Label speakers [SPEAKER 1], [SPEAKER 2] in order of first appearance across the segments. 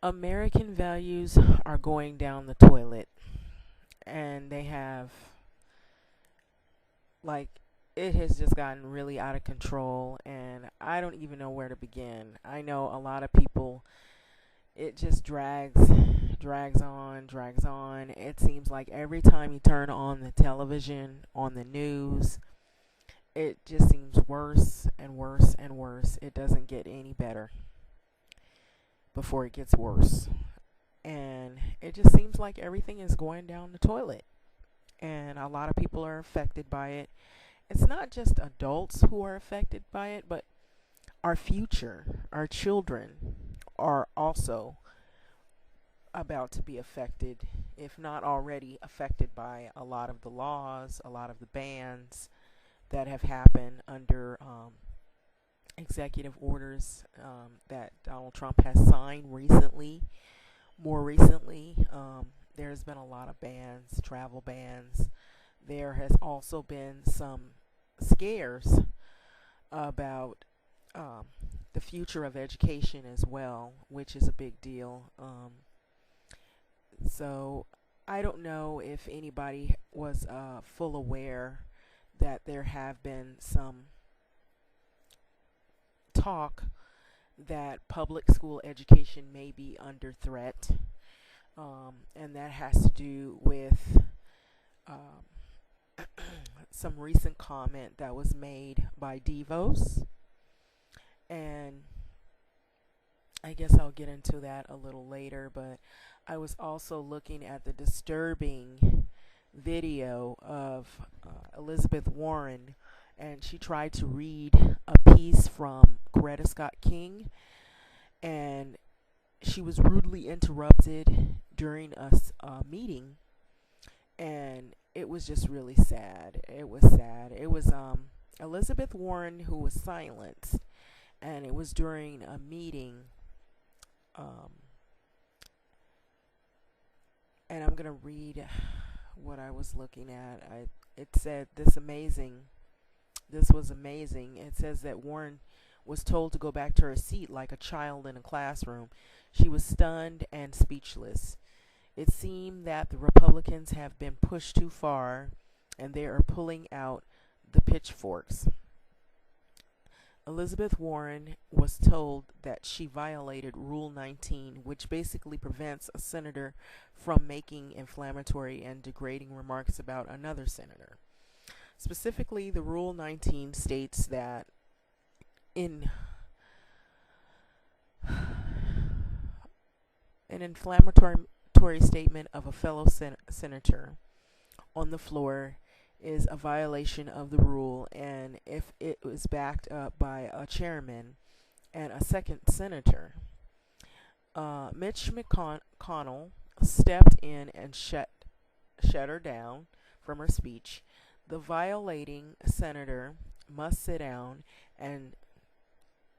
[SPEAKER 1] American values are going down the toilet, and they have, like, it has just gotten really out of control, and I don't even know where to begin. I know a lot of people, it just drags on. It seems like every time you turn on the television, on the news, it just seems worse and worse and worse. It doesn't get any better before it gets worse. And it just seems like everything is going down the toilet. And a lot of people are affected by it. It's not just adults who are affected by it, but our future, our children are also about to be affected, if not already affected by a lot of the laws, a lot of the bans that have happened under executive orders that Donald Trump has signed recently. More recently, there's been a lot of bans, travel bans. There has also been some scares about the future of education as well, which is a big deal. So I don't know if anybody was full aware that there have been some talk that public school education may be under threat, and that has to do with some recent comment that was made by Devos, and I guess I'll get into that a little later, but I was also looking at the disturbing video of Elizabeth Warren, and she tried to read a piece from Coretta Scott King, and she was rudely interrupted during a meeting, and it was just really sad. It was sad. It was Elizabeth Warren who was silenced, and it was during a meeting. Um, and I'm gonna read what I was looking at. It said this was amazing. It says that Warren was told to go back to her seat like a child in a classroom. She was stunned and speechless. It seemed that the Republicans have been pushed too far, and they are pulling out the pitchforks. Elizabeth Warren was told that she violated Rule 19, which basically prevents a senator from making inflammatory and degrading remarks about another senator. Specifically, the Rule 19 states that in an inflammatory statement of a fellow senator on the floor is a violation of the rule, and if it was backed up by a chairman and a second senator, Mitch McConnell stepped in and shut her down from her speech. The violating senator must sit down and,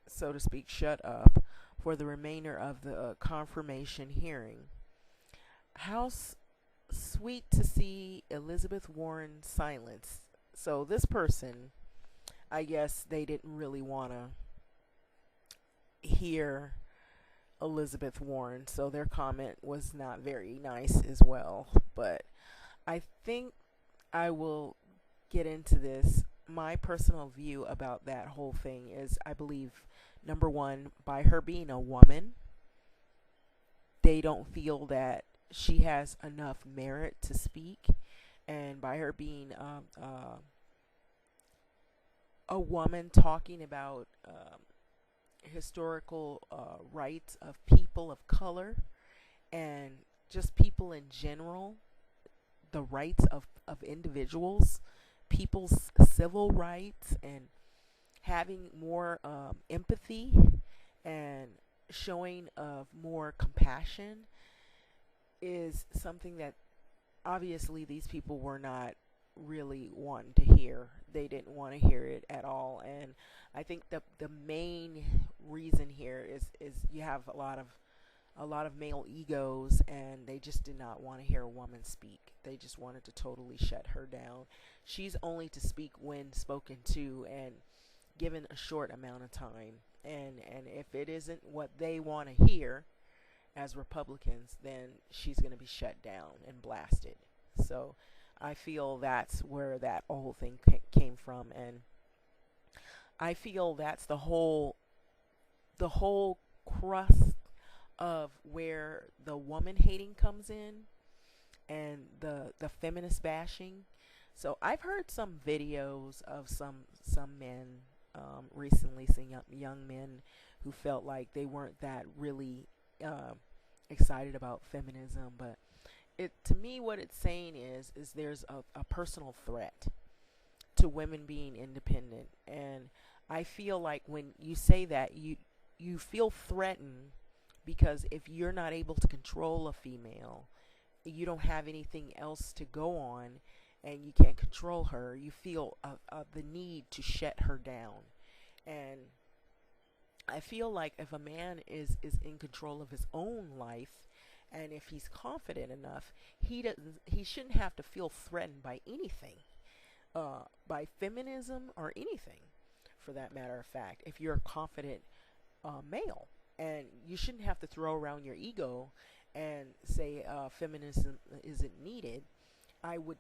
[SPEAKER 1] so to speak, shut up for the remainder of the confirmation hearing. How sweet to see Elizabeth Warren silenced. So this person, I guess they didn't really want to hear Elizabeth Warren, so their comment was not very nice as well. But I think I will get into this. My personal view about that whole thing is, I believe, number one, by her being a woman, they don't feel that she has enough merit to speak, and by her being a woman talking about historical rights of people of color and just people in general, the rights of individuals, people's civil rights, and having more empathy and showing of more compassion is something that obviously these people were not really wanting to hear. They didn't want to hear it at all, and I think the main reason here is you have a lot of male egos, and they just did not want to hear a woman speak. They just wanted to totally shut her down. She's only to speak when spoken to and given a short amount of time. And if it isn't what they want to hear, as Republicans, then she's going to be shut down and blasted. So I feel that's where that whole thing came from, and I feel that's the whole crust of where the woman hating comes in, and the feminist bashing. So I've heard some videos of some men recently, some young men who felt like they weren't that really excited about feminism, but it, to me, what it's saying is there's a personal threat to women being independent. And I feel like when you say that, you feel threatened, because if you're not able to control a female, you don't have anything else to go on, and you can't control her, you feel the need to shut her down. And I feel like if a man is in control of his own life, and if he's confident enough, he shouldn't have to feel threatened by anything, by feminism or anything, for that matter of fact. If you're a confident male, and you shouldn't have to throw around your ego and say feminism isn't needed. I would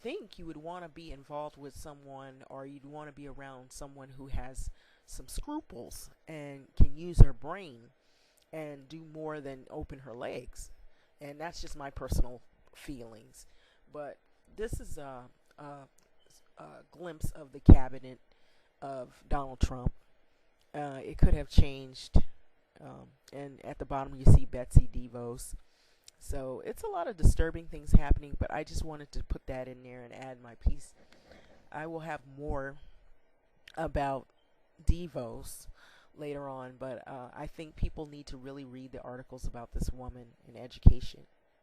[SPEAKER 1] think you would want to be involved with someone, or you'd want to be around someone who has some scruples and can use her brain and do more than open her legs. And that's just my personal feelings. But this is a glimpse of the cabinet of Donald Trump. It could have changed. And at the bottom you see Betsy Devos. So it's a lot of disturbing things happening, but I just wanted to put that in there and add my piece. I will have more about Devos later on, but I think people need to really read the articles about this woman in education.